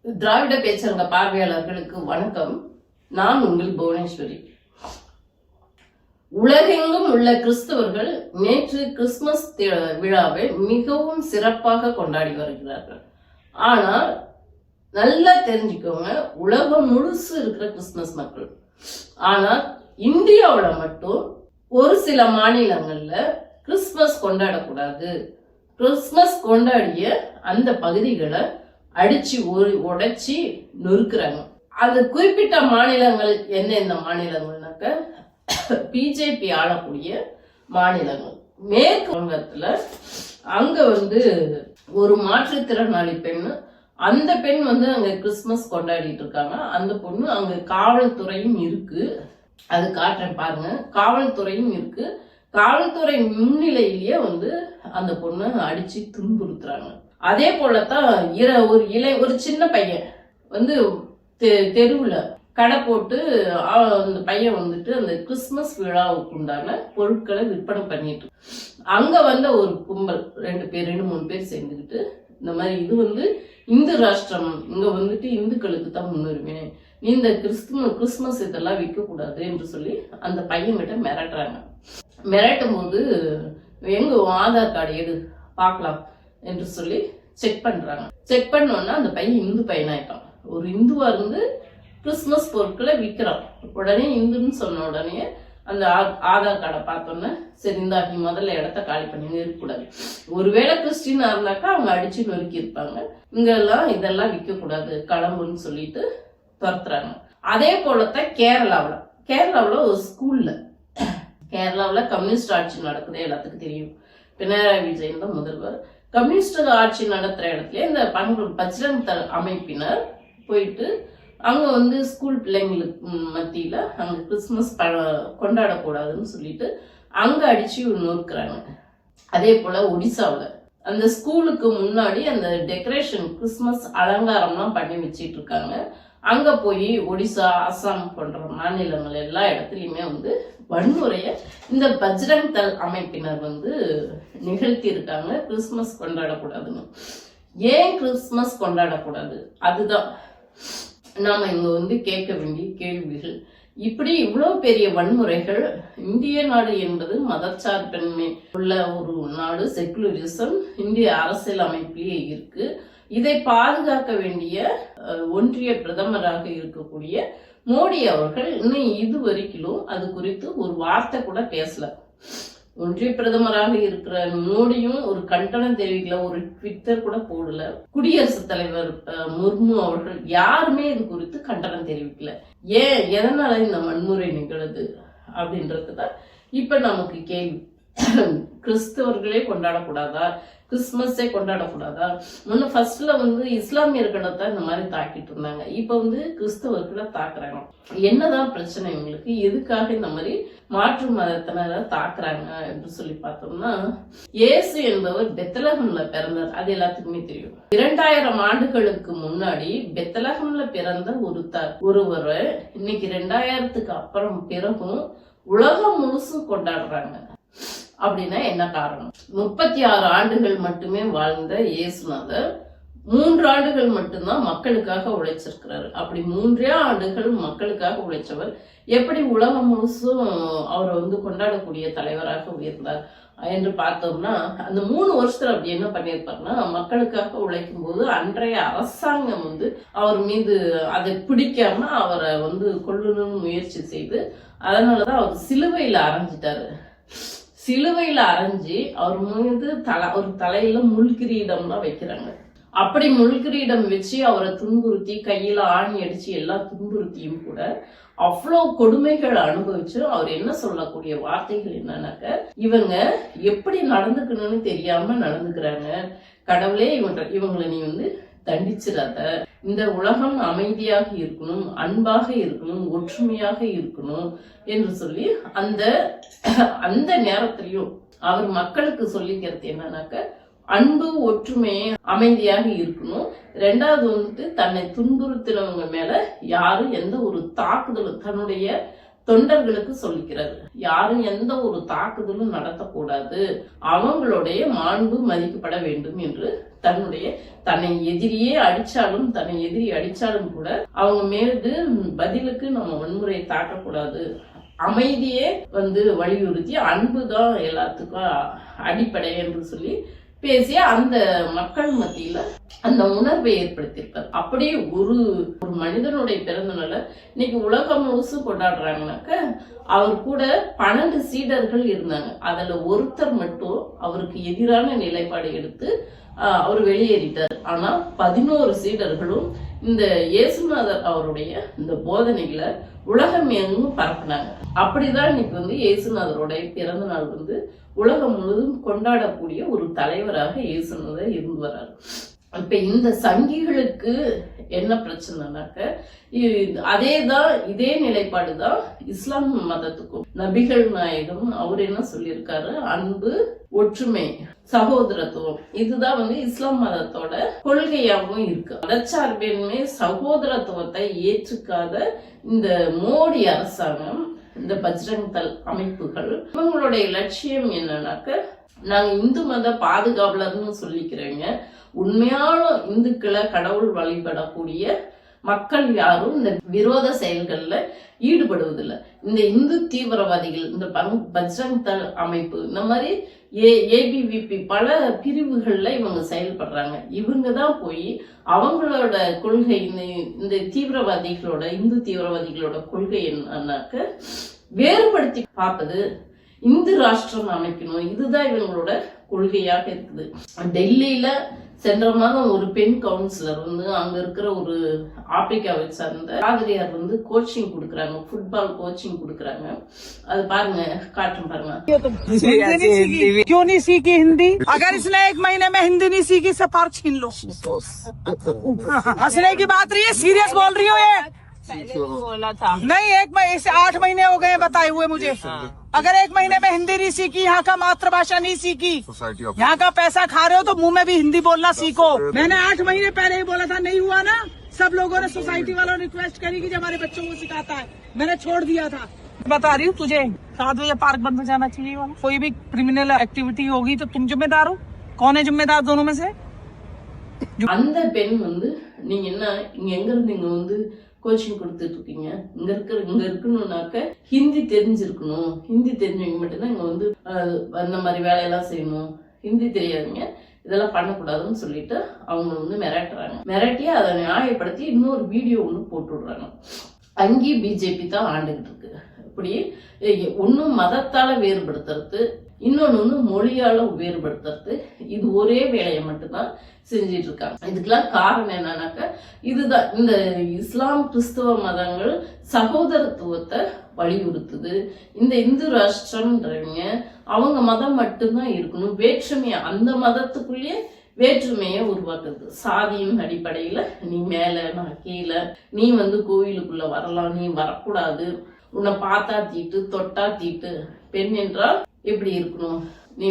திராவிட பேச்சரங்க பார்வையாளர்களுக்கு வணக்கம். நான் உங்கள் புவனேஸ்வரி. உலகெங்கும் உள்ள கிறிஸ்தவர்கள் நேற்று கிறிஸ்துமஸ் விழாவை மிகவும் சிறப்பாக கொண்டாடி வருகிறார்கள். ஆனால் நல்லா தெரிஞ்சுக்கோங்க, உலகம் முழுசு இருக்கிற கிறிஸ்துமஸ் மக்கள். ஆனால் இந்தியாவில் மட்டும் ஒரு சில மாநிலங்கள்ல கிறிஸ்துமஸ் கொண்டாடக்கூடாது, கிறிஸ்துமஸ் கொண்டாடிய அந்த பகுதிகளை அடிச்சு உடைச்சி நொறுக்குறாங்க. அது குறிப்பிட்ட மாநிலங்கள் என்ன மாநிலங்கள்னாக்க பிஜேபி ஆளக்கூடிய மாநிலங்கள். மேற்கு வங்கத்துல அங்க ஒரு மாற்றுத்திறனாளி பெண், அந்த பெண் அங்க கிறிஸ்துமஸ் கொண்டாடிட்டு இருக்காங்க. அந்த பொண்ணு அங்க காவல்துறையும் இருக்கு, அது காட்டுறேன் பாருங்க. காவல்துறையும் இருக்கு, காவல்துறை முன்னிலையிலேயே அந்த பொண்ணை அடிச்சு துன்புறுத்துறாங்க. அதே போலத்தான் ஒரு சின்ன பையன் தெருவுல கடை போட்டு அந்த பையன் அந்த கிறிஸ்துமஸ் விழாவுக்கு உண்டான பொருட்களை விற்பனை பண்ணிட்டு அங்க ஒரு கும்பல் 2-3 பேர் சேர்ந்துக்கிட்டு இந்த மாதிரி இது இந்து ராஷ்டிரம், இங்க இந்துக்களுக்கு தான் முன்னுரிமை, நீ இந்த கிறிஸ்துமஸ் இதெல்லாம் விற்க கூடாது என்று சொல்லி அந்த பையன் கிட்ட மிரட்டுறாங்க. மிரட்டும் போது எங்க ஆதார் கார்டு எடு பார்க்கலாம் என்று சொல்லி செக் பண்றாங்க. செக் பண்ணோன்னா அந்த பையன் இந்து பையனாயிட்டான். ஒரு இந்துவா கிறிஸ்துமஸ் பொருட்களை விற்கிறான். உடனே இந்துன்னு சொன்ன உடனே அந்த ஆதார் கார்டை பார்த்தோன்னே, சரி இந்தா நீ முதல்ல இடத்த காலி பண்ணி இருக்கக்கூடாது, ஒருவேளை கிறிஸ்டினா இருந்தாக்கா அவங்க அடிச்சு நொறுக்கி இருப்பாங்க, இங்கெல்லாம் இதெல்லாம் விற்க கூடாது கிளம்புன்னு சொல்லிட்டு துரத்துறாங்க. அதே போலத்தான் கேரளாவில் ஒரு ஸ்கூல்ல, கேரளாவில் கம்யூனிஸ்ட் ஆட்சி நடக்குது, எல்லாத்துக்கும் தெரியும். பினராயி விஜயன் தான் முதல்வர். கம்யூனிஸ்ட் ஆட்சி நடத்துற இடத்துல இந்த பஜ்ரங் தள் அமைப்பினர் போயிட்டு அங்க ஸ்கூல் பிள்ளைங்களுக்கு மத்தியில அங்க கிறிஸ்துமஸ் கொண்டாடக்கூடாதுன்னு சொல்லிட்டு அங்க அடிச்சு நொறுக்குறாங்க. அதே போல ஒடிசாவில் அந்த ஸ்கூலுக்கு முன்னாடி அந்த டெக்கரேஷன் கிறிஸ்துமஸ் அலங்காரம்லாம் பண்ணி வச்சிட்டு இருக்காங்க. அங்க போய் ஒடிசா, அசாம் போன்ற மாநிலங்கள் எல்லா இடத்துலயுமே வன்முறைய இந்த பஜ்ரங் தள் அமைப்பினர் நிகழ்த்தி இருக்காங்க. கிறிஸ்துமஸ் கொண்டாடக்கூடாதுன்னு. ஏன் கிறிஸ்துமஸ் கொண்டாடக்கூடாது? அதுதான் நாம இங்க கேட்க வேண்டிய கேள்விகள். இப்படி இவ்வளவு பெரிய வன்முறைகள், இந்திய நாடு என்பது மதச்சார்பின்மை உள்ள ஒரு நாடு, செக்குலரிசம் இந்திய அரசியல் அமைப்பிலேயே இருக்கு. இதை பாதுகாக்க வேண்டிய ஒன்றிய பிரதமராக இருக்கக்கூடிய மோடி அவர்கள் இன்னும் இதுவரைக்கும் அது குறித்து ஒரு வார்த்தை கூட பேசல. ஒன்றிய பிரதமராக இருக்கிற மோடியும் ஒரு கண்டனம் தெரிவிக்கல, ஒரு ட்விட்டர் கூட போடல. குடியரசுத் தலைவர் முர்மு அவர்கள் யாருமே இது குறித்து கண்டனம் தெரிவிக்கல. ஏன், எதனால இந்த வன்முறை நிகழுது அப்படின்றதுதான் இப்ப நமக்கு கேள்வி. கிறிஸ்தவர்களே கொண்டாடக்கூடாதா, கிறிஸ்துமஸே கொண்டாடக்கூடாதா? முன்ன ஃபர்ஸ்ட்ல இஸ்லாமியர்களை தான் இந்த மாதிரி தாக்கிட்டு இருந்தாங்க, இப்ப கிறிஸ்தவர்களை தாக்குறாங்க. என்னதான் பிரச்சனை இவங்களுக்கு? எதுக்காக இந்த மாதிரி மாற்று மதத்தினரை தாக்குறாங்க என்று சொல்லி பார்த்தோம்னா, இயேசு என்பவர் பெத்லஹேம்ல பிறந்தார், அது எல்லாத்துக்குமே தெரியும். 2000 ஆண்டுகளுக்கு முன்னாடி பெத்லஹேம்ல பிறந்த ஒருவர் இன்னைக்கு 2000க்கு அப்புறம் பிறகும் உலகம் முழுசும் கொண்டாடுறாங்க. அப்படின்னா என்ன காரணம்? 36 ஆண்டுகள் மட்டுமே வாழ்ந்த இயேசுநாதர் 3 ஆண்டுகள் மட்டும்தான் மக்களுக்காக உழைச்சிருக்கிறாரு. அப்படி 3 ஆண்டுகள் மக்களுக்காக உழைச்சவர் எப்படி உலகம் முழுசும் அவரை கொண்டாடக்கூடிய தலைவராக உயர்ந்தார் என்று பார்த்தோம்னா, அந்த 3 வருஷத்துல அப்படி என்ன பண்ணியிருப்பாருன்னா, மக்களுக்காக உழைக்கும் போது அன்றைய அரசாங்கம் அவர் மீது அதை பிடிக்காம அவரை கொல்லணும்னு முயற்சி செய்து, அதனாலதான் அவர் சிலுவையில அரைஞ்சிட்டாரு. சிலுவையில அரைஞ்சி அவர் மீது ஒரு தலையில முள்கிரீடம்லாம் வைக்கிறாங்க. அப்படி முள்கிரீடம் வச்சு அவரை துன்புறுத்தி, கையில ஆணி அடிச்சு எல்லா துன்புறுத்தியும் கூட அவ்வளவு கொடுமைகள் அனுபவிச்சு அவர் என்ன சொல்லக்கூடிய வார்த்தைகள் என்னன்னாக்க, இவங்க எப்படி நடந்துக்கணும்னு தெரியாம நடந்துக்கிறாங்க, கடவுளே இவங்களை நீ தண்டிச்சிடாத, இந்த உலகம் அமைதியாக இருக்கணும், அன்பாக இருக்கணும், ஒற்றுமையாக இருக்கணும் என்று சொல்லி அந்த நேரத்திலையும் அவர் மக்களுக்கு சொல்லிக்கிறது என்னன்னாக்க, அன்பு, ஒற்றுமை, அமைதியாக இருக்கணும். 2வது தன்னை துன்புறுத்தினவங்க மேல யாரும் எந்த ஒரு தாக்குதலும், தன்னுடைய தொண்டர்களுக்கு சொல்லிக்கிறாரு, யாரும் எந்த ஒரு தாக்குதலும் நடத்தக்கூடாது, அவங்களுடைய மாண்பு மதிக்கப்பட வேண்டும் என்று தன்னுடைய தன்னை எதிரியே அடிச்சாலும் தன்னை எதிரி அடிச்சாலும் கூட அவங்க மீது பதிலுக்கு நம்ம வன்முறையை தாக்கக்கூடாது, அமைதியே வலியுறுத்தி அன்புதான் எல்லாத்துக்கும் அடிப்படை என்று சொல்லி பேசிய அந்த மக்கள் மத்தியில அந்த உணர்வை ஏற்படுத்தியிருக்காரு. அப்படியே ஒரு மனிதனுடைய பிறந்த நாள இன்னைக்கு உலகம் முழுசும் கொண்டாடுறாங்கனாக்க அவர் கூட 12 சீடர்கள் இருந்தாங்க. அதுல ஒருத்தர் மட்டும் அவருக்கு எதிரான நிலைப்பாடு எடுத்து அவர் வெளியேறிட்டார். ஆனா 11 சீடர்களும் இந்த இயேசுநாதர் அவருடைய இந்த போதனைகளை உலகம் எங்கும் பரப்புனாங்க. அப்படிதான் இன்னைக்கு இயேசுநாதருடைய பிறந்த நாள் உலகம் முழுவதும் கொண்டாடக்கூடிய ஒரு தலைவராக இயேசுநாதர் இருந்து வர்றாரு. இப்ப இந்த சங்கிகளுக்கு என்ன பிரச்சனைனாக்க இதே நிலைப்பாடுதான் இஸ்லாம் மதத்துக்கும். நபிகள் நாயகம் அவர் என்ன சொல்லியிருக்காரு, அன்பு, ஒற்றுமை, சகோதரத்துவம், இதுதான் இஸ்லாம் மதத்தோட கொள்கையாகவும் இருக்கு. மதச்சார்பின்மை சகோதரத்துவத்தை ஏற்றுக்காத இந்த மோடி அரசாங்கம், இந்த பஜ்ரங் தள் அமைப்புகள், இவங்களுடைய லட்சியம் என்னன்னாக்க நாங்க இந்து மத பாதுகாவலர்னு சொல்லிக்கிறேங்க. உண்மையான இந்துக்களை கடவுள் வழிபடக்கூடிய மக்கள் யாரும் இந்த விரோத செயல்கள்ல ஈடுபடுவதில்லை. இந்த இந்து தீவிரவாதிகள், இந்த பஜ்ரங் தள் அமைப்பு, இந்த மாதிரி ஏபிவிபி பல பிரிவுகள்ல இவங்க செயல்படுறாங்க. இவங்க தான் போய் அவங்களோட கொள்கை, இந்த தீவிரவாதிகளோட, இந்து தீவிரவாதிகளோட கொள்கை என்னன்னாக்க வேறுபடுத்தி பார்ப்பது, இந்து ராஷ்டிரம் அமைக்கணும், இதுதான் இவங்களோட கொள்கையாக இருக்குது. டெல்லியில சென்ற மாதம் ஒரு பெண் கவுன்சிலர் அங்க இருக்கிற ஒரு ஆப்பிரிக்காவை சார்ந்த பாதிரியார் கோச்சிங் கொடுக்கறாங்க, ஃபுட்பால் கோச்சிங் கொடுக்கறாங்க. அது பாருங்க, காட்டும் பாருங்க. क्यों नहीं सीखी हिंदी? अगर इसने 1 महीने में हिंदी नहीं सीखी, सफार छीन लो। हंसने की बात रही है, सीरियस बोल रही हूँ ये। बोला था नहीं, 8 महीने हो गए बताए हुए मुझे। अगर 1 महीने में हिंदी नहीं सीखी, यहाँ का मातृभाषा नहीं सीखी, यहाँ का पैसा खा रहे हो तो मुंह में भी हिंदी बोलना सीखो। मैंने 8 महीने पहले ही बोला था, नहीं हुआ ना। सब लोगों ने, सोसाइटी वालों ने रिक्वेस्ट करी कि हमारे बच्चों को सिखाता है, मैंने छोड़ दिया था। बता रही हूँ तुझे, 7 बजे पार्क बंद हो जाना चाहिए। कोई भी क्रिमिनल एक्टिविटी होगी तो तुम जिम्मेदार हो। कौन है जिम्मेदार दोनों में से? அந்த பெண் நீங்க என்ன இங்க எங்க இருந்து கோச்சிங் கொடுத்துட்டு இருக்கீங்க? இங்க இருக்கணும்னாக்க ஹிந்தி தெரிஞ்சிருக்கணும். ஹிந்தி தெரிஞ்சவங்க மட்டும்தான் இங்க அந்த மாதிரி வேலையெல்லாம் செய்யணும். ஹிந்தி தெரியாதீங்க, இதெல்லாம் பண்ணக்கூடாதுன்னு சொல்லிட்டு அவங்க மிரட்டுறாங்க. மிரட்டி அதை நியாயப்படுத்தி இன்னொரு வீடியோ போட்டு விடுறாங்க. அங்கேயும் பிஜேபி தான் ஆண்டுகிட்டு இருக்கு. இப்படி ஒன்னும் மதத்தால வேறுபடுத்துறது, இன்னொன்னு மொழியால வேறுபடுத்துறது, இது ஒரே வேலையை மட்டும்தான் செஞ்சிட்டு இருக்காங்க. இதுக்கெல்லாம் காரணம் என்னன்னாக்க இதுதான், இந்த இஸ்லாம் கிறிஸ்தவ மதங்கள் சகோதரத்துவத்தை வலியுறுத்துது. இந்த இந்து ராஷ்டிரம்ன்றவங்க அவங்க மதம் மட்டும்தான் இருக்கணும், வேற்றுமையா அந்த மதத்துக்குள்ளேயே வேற்றுமையை உருவாக்குது. சாதியின் அடிப்படையில நீ மேல நான் கீழே, நீ கோயிலுக்குள்ள வரலாம், நீ வரக்கூடாது, உன்னை பார்த்தா தீட்டு தொட்டா தீட்டு, பெண் என்றால் எப்படி இருக்கணும், நீ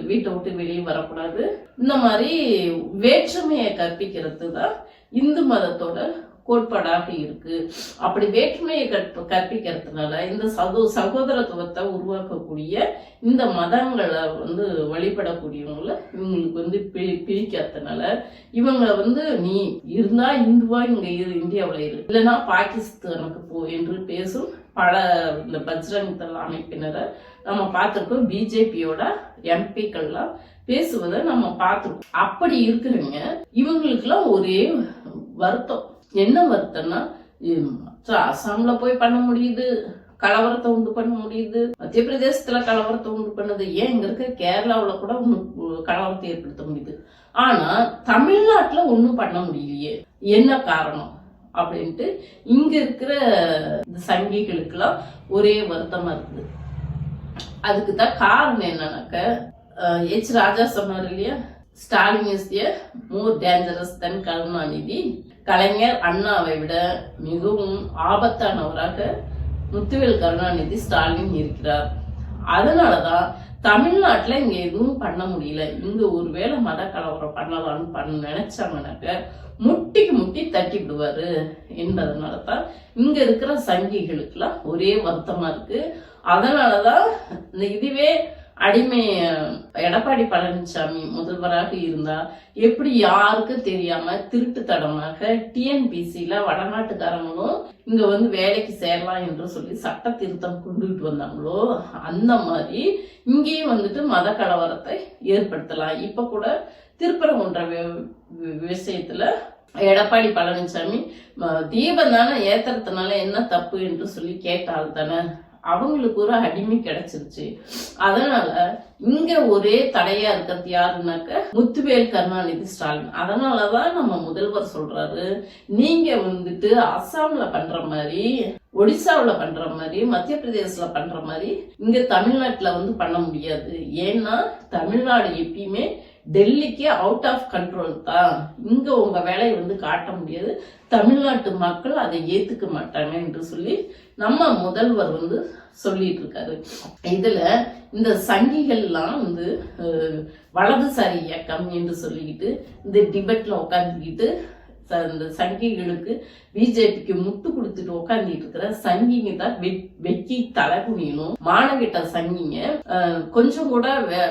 வீட்டை விட்டு வெளியே வரக்கூடாது, இந்த மாதிரி வேற்றுமையை கற்பிக்கிறது தான் இந்து மதத்தோட கோட்பாடாக இருக்கு. அப்படி வேற்றுமையை கற்பிக்கிறதுனால இந்த சகோதரத்துவத்தை உருவாக்கக்கூடிய இந்த மதங்களை வழிபடக்கூடியவங்களை இவங்களுக்கு பிரிக்கிறதுனால இவங்களை நீ இருந்தா இந்துவா இங்க இந்தியாவில் இரு, இல்லைன்னா பாகிஸ்தானுக்கு போ என்று பேசும் பல இந்த பஜ்ரங் தள் அமைப்பினரை நம்ம பார்த்திருக்கோம். பிஜேபியோட எம்பிக்கள்லாம் பேசுவதை நம்ம பார்த்திருக்கோம். அப்படி இருக்கிறவங்க இவங்களுக்குலாம் ஒரே வருத்தம். என்ன வருத்தம்னா, அசாம்ல போய் பண்ண முடியுது, கலவரத்தை உண்டு பண்ண முடியுது, மத்திய பிரதேசத்துல கலவரத்தை உண்டு பண்ணது, ஏன் இங்க இருக்க கேரளாவில கூட கலவரத்தை ஏற்படுத்த முடியுது, ஆனா தமிழ்நாட்டுல ஒண்ணும் பண்ண முடியலையே, என்ன காரணம் அப்படின்ட்டு இங்க இருக்கிற சங்கிகளுக்கெல்லாம் ஒரே வருத்தமா இருக்குது. அதுக்கு தான் காரணம் என்னன்னாக்க, எச் ராஜா சொன்னார் இல்லையா, ஸ்டாலின் இஸ் மோர் டேஞ்சரஸ் தென் கருணாநிதி. கலைஞர் அண்ணாவை விட மிகவும் ஆபத்தானவராக முத்துவேல் கருணாநிதி ஸ்டாலின் இருக்கிறார். அதனாலதான் தமிழ்நாட்டுல இங்க எதுவும் பண்ண முடியல. இங்க ஒருவேளை மத கலவரம் பண்ணலாம்னு நினைச்சாங்கன்னாக்க முட்டிக்கு முட்டி தட்டி விடுவாரு என்பதனாலதான் இங்க இருக்கிற சங்கிகளுக்கெல்லாம் ஒரே வருத்தமா இருக்கு. அதனாலதான் இதுவே அடிமை எடப்பாடி பழனிசாமி முதல்வராக இருந்தா எப்படி யாருக்கும் தெரியாம திருட்டுத்தனமாக டிஎன்பிசில வடநாட்டுக்காரங்களும் இங்க வந்து வேலைக்கு சேரலாம் என்று சொல்லி சட்ட திருத்தம் கொண்டுகிட்டு வந்தாங்களோ அந்த மாதிரி இங்கேயும் வந்துட்டு மத கலவரத்தை ஏற்படுத்தலாம். இப்ப கூட திருப்பரங்குன்ற விஷயத்துல எடப்பாடி பழனிசாமி தீபம் தானே ஏத்துறதுனால என்ன தப்பு என்று சொல்லி கேட்டால் தானே அவங்களுக்கு ஒரு அடிமை கிடைச்சிருச்சு. அதனால இங்க ஒரே தடையா இருக்கிறது யாருன்னாக்க முத்துவேல் கருணாநிதி ஸ்டாலின். அதனாலதான் நம்ம முதல்வர் சொல்றாரு, நீங்க வந்துட்டு அஸ்ஸாம்ல பண்ற மாதிரி, ஒடிசாவுல பண்ற மாதிரி, மத்திய பிரதேசல பண்ற மாதிரி இங்க தமிழ்நாட்டுல வந்து பண்ண முடியாது. ஏன்னா தமிழ்நாடு எப்பயுமே டெல்லிக்கு அவுட் ஆஃப் கண்ட்ரோல் தான். இங்க உங்க வேலையை வந்து காட்ட முடியாது, தமிழ்நாட்டு மக்கள் அதை ஏத்துக்க மாட்டாங்க என்று சொல்லி நம்ம முதல்வர் வந்து சொல்லிட்டு இருக்காரு. இதுல இந்த சங்கிகள்லாம் வந்து வலதுசாரி இயக்கம் என்று சொல்லிக்கிட்டு இந்த டிபேட்ல உட்காந்துக்கிட்டு இந்த சங்கிகளுக்கு பிஜேபிக்கு முட்டு கொடுத்துட்டு உட்காந்துட்டு இருக்கிற சங்கிங்க தான் வெக்கி தலை குனியணும். மானகிட்ட சங்கிங்க கொஞ்சம் கூட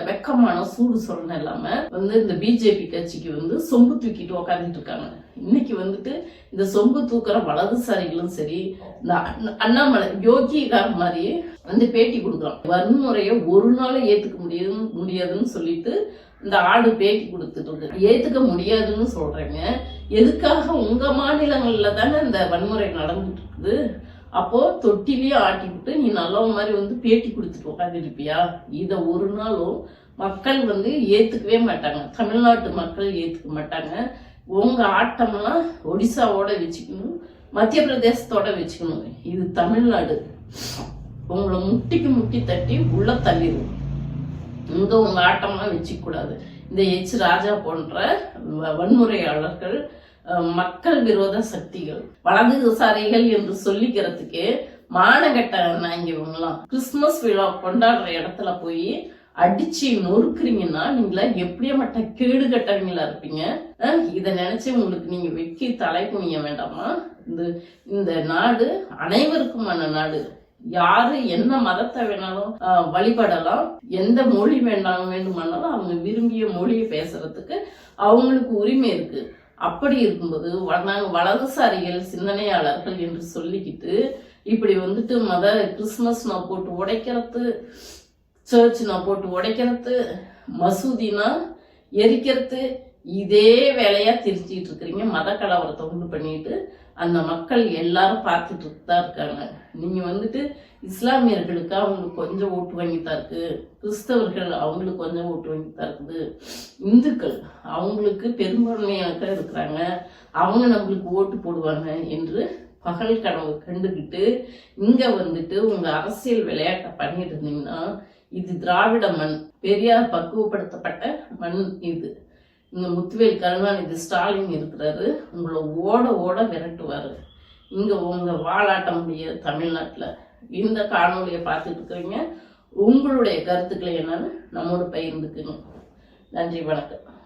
வெக்கமான சூடு சொரணை இல்லாம வந்து இந்த பிஜேபி கட்சிக்கு வந்து சொம்பு தூக்கிட்டு உட்காந்துட்டு இருக்காங்க. இன்னைக்கு வந்துட்டு இந்த சொம்பு தூக்குற வலதுசாரிகளும் சரி, இந்த அண்ணாமலை யோகிகார் மாதிரி வந்து பேட்டி கொடுக்குறோம். வன்முறையை ஒரு நாள் ஏத்துக்க முடியாதுன்னு சொல்லிட்டு இந்த ஆடு பேட்டி கொடுத்துட்டு இருக்கு. ஏத்துக்க முடியாதுன்னு சொல்றேங்க. எதுக்காக உங்க மாநிலங்கள்ல தானே இந்த வன்முறை நடந்துட்டு இருக்குது. அப்போ தொட்டிலேயே ஆட்டிவிட்டு நீ நல்ல மாதிரி வந்து பேட்டி கொடுத்துட்டு உட்காந்துருப்பியா? இத ஒரு நாளும் மக்கள் வந்து ஏத்துக்கவே மாட்டாங்க. தமிழ்நாட்டு மக்கள் ஏத்துக்க மாட்டாங்க. உங்க ஆட்டம்லாம் ஒடிசாவோட வச்சுக்கணும், மத்திய பிரதேசத்தோட வச்சுக்கணும். இது தமிழ்நாடு. உங்களை முட்டிக்கு முட்டி தட்டி உள்ள தள்ளிடும். இங்க உங்க ஆட்டம்லாம் வச்சுக்க கூடாது. இந்த எச் ராஜா போன்ற வன்முறையாளர்கள், மக்கள் விரோத சக்திகள், வலதுசாரிகள் என்று சொல்லிக்கிறதுக்கு மானகட்ட நாங்க இவங்கலாம் கிறிஸ்துமஸ் விழா கொண்டாடுற இடத்துல போய் அடிச்சு நொறுக்குறீங்கன்னா நீங்களா எப்படியாமட்ட கேடு கட்டவங்களா இருப்பீங்க. இத நினைச்சு உங்களுக்கு நீங்க வெக்கி தலை குனிய வேண்டாமா? இந்த நாடு அனைவருக்குமான நாடு. யாரு என்ன மதத்தை வேணாலும் வழிபடலாம், எந்த மொழி வேண்டுமானாலும் அவங்க விரும்பிய மொழியை பேசுறதுக்கு அவங்களுக்கு உரிமை இருக்கு. அப்படி இருக்கும்போது நாங்க வலதுசாரிகள் சிந்தனையாளர்கள் என்று சொல்லிக்கிட்டு இப்படி வந்துட்டு கிறிஸ்துமஸ் நான் போட்டு உடைக்கிறது, சர்ச் நான் போட்டு உடைக்கிறது, மசூதினா எரிக்கிறது, இதே வேலையா திருச்சிட்டு இருக்கிறீங்க. மத கலவரத்தை உண்டு பண்ணிட்டு அந்த மக்கள் எல்லாரும் பார்த்துட்டு தான் இருக்காங்க. நீங்க வந்துட்டு இஸ்லாமியர்களுக்கு அவங்களுக்கு கொஞ்சம் ஓட்டு வாங்கித்தான் இருக்கு, கிறிஸ்தவர்கள் அவங்களுக்கு கொஞ்சம் ஓட்டு வாங்கித்தான் இருக்குது, இந்துக்கள் அவங்களுக்கு பெரும்பான்மையாக இருக்கிறாங்க, அவங்க நம்மளுக்கு ஓட்டு போடுவாங்க என்று பகல் கனவு கண்டுகிட்டு இங்க வந்துட்டு உங்க அரசியல் விளையாட்டை பண்ணிட்டு இருந்தீங்கன்னா இது திராவிட மண், பெரியார் பக்குவப்படுத்தப்பட்ட மண். இது இங்க முத்துவேல் கருணாநிதி ஸ்டாலின் இருக்கிறாரு, உங்களை ஓட ஓட விரட்டுவாரு. இங்க உங்க வாழாட்ட முடியாது தமிழ்நாட்டுல. இந்த காணொலியை பார்த்துட்டு இருக்கிறீங்க. உங்களுடைய கருத்துக்களை என்னன்னு நம்மோடு பகிர்ந்துக்கணும். நன்றி, வணக்கம்.